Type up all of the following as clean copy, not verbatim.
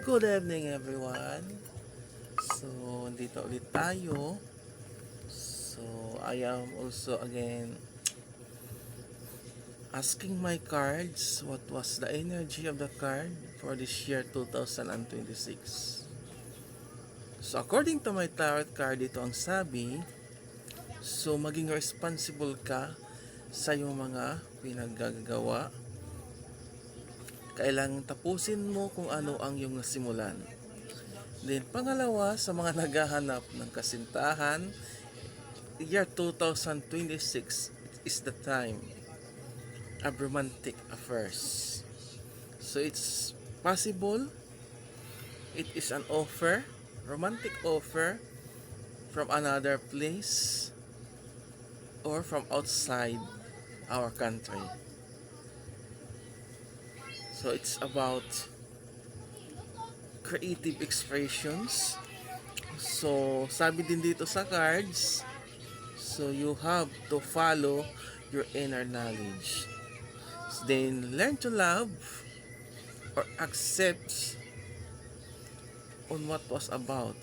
Good evening everyone. So, dito ulit tayo. So, I am also again asking my cards what was the energy of the card for this year 2026. So, according to my tarot card, ito ang sabi, so maging responsible ka sa iyong mga pinaggagawa. Kailangan tapusin mo kung ano ang iyong nasimulan. Then, pangalawa, sa mga naghahanap ng kasintahan, year 2026 is the time of romantic affairs. So it's possible it is an offer, romantic offer from another place or from outside our country. So it's about creative expressions. So sabi din dito sa cards, so you have to follow your inner knowledge. Then learn to love or accept on what was about.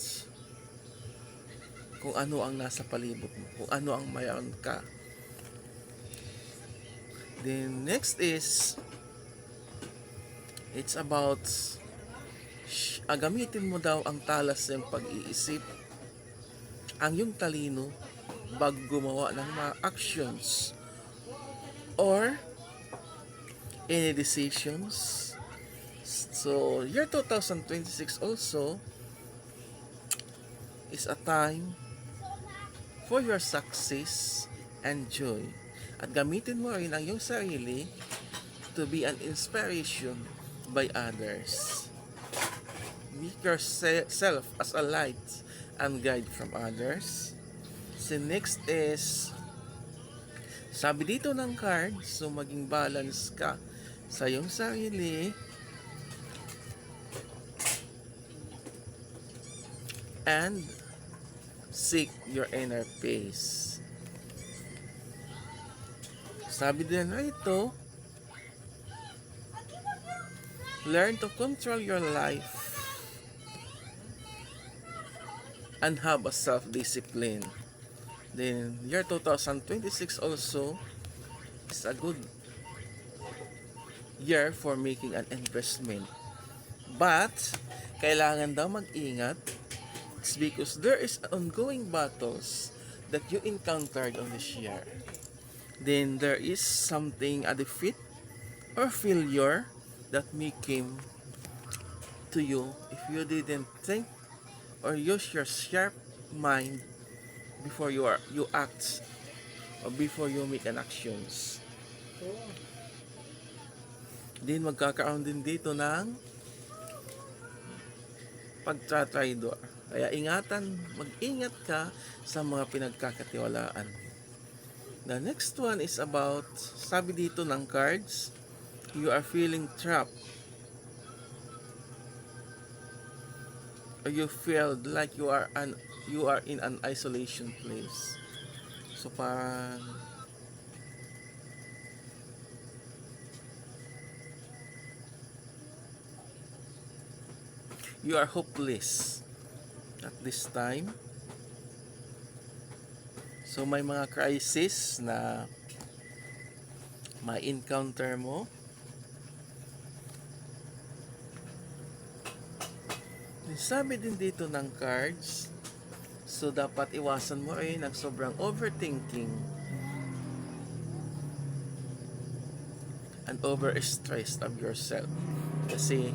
Kung ano ang nasa palibot mo, kung ano ang mayroon ka. Then next is it's about gamitin mo daw ang talas ng pag-iisip, ang yung talino bago gumawa ng mga actions or any decisions. So, year 2026 also is a time for your success and joy. At gamitin mo rin ang iyong sarili to be an inspiration by others. Make yourself as a light and guide from others. So next is, sabi dito ng card, so maging balance ka sa iyong sarili and seek your inner peace. Sabi din rito, learn to control your life and have a self-discipline. Then, year 2026 also is a good year for making an investment. But, kailangan daw mag-ingat. It's because there is ongoing battles that you encountered on this year. Then, there is something, a defeat or failure that may came to you if you didn't think or use your sharp mind before you act or before you make an actions. Din magkakaroon din dito ng pagtratraidor. Kaya mag-ingat ka sa mga pinagkakatiwalaan. The next one is about, sabi dito ng cards, you are feeling trapped or you feel like you are in an isolation place. So parang you are hopeless at this time. So may mga crisis na ma-encounter mo. Sabi din dito ng cards, so dapat iwasan mo rin ang sobrang overthinking and over-stress of yourself. Kasi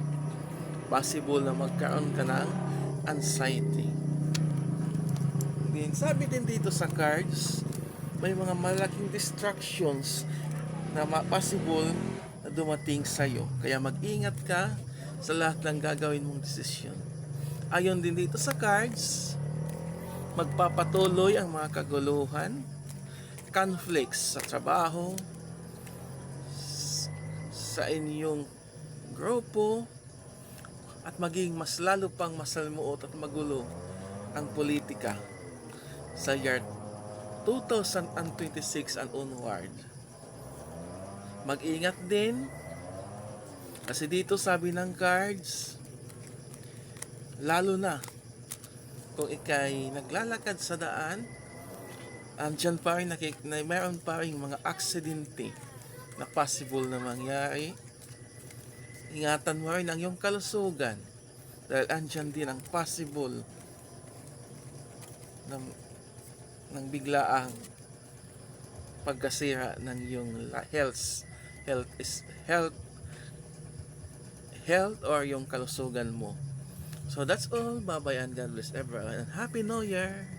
possible na magkaroon ka ng anxiety. Then, sabi din dito sa cards, may mga malaking distractions na possible na dumating sa'yo. Kaya mag-ingat ka sa lahat ng gagawin mong desisyon. Ayon din dito sa cards, magpapatuloy ang mga kaguluhan, conflicts sa trabaho, sa inyong grupo, at maging mas lalo pang masalmuot at magulo ang politika sa year 2026 and onward. Mag-ingat din kasi dito sabi ng cards, Lalo na kung ikay naglalakad sa daan, andyan pa rin mayroon pa rin mga aksidente na possible na mangyari. Ingatan mo rin ang iyong kalusugan dahil andyan din ang possible ng biglaang pagkasira ng iyong health is health or yung kalusugan mo. So that's all. Bye bye and God bless everyone and Happy New Year.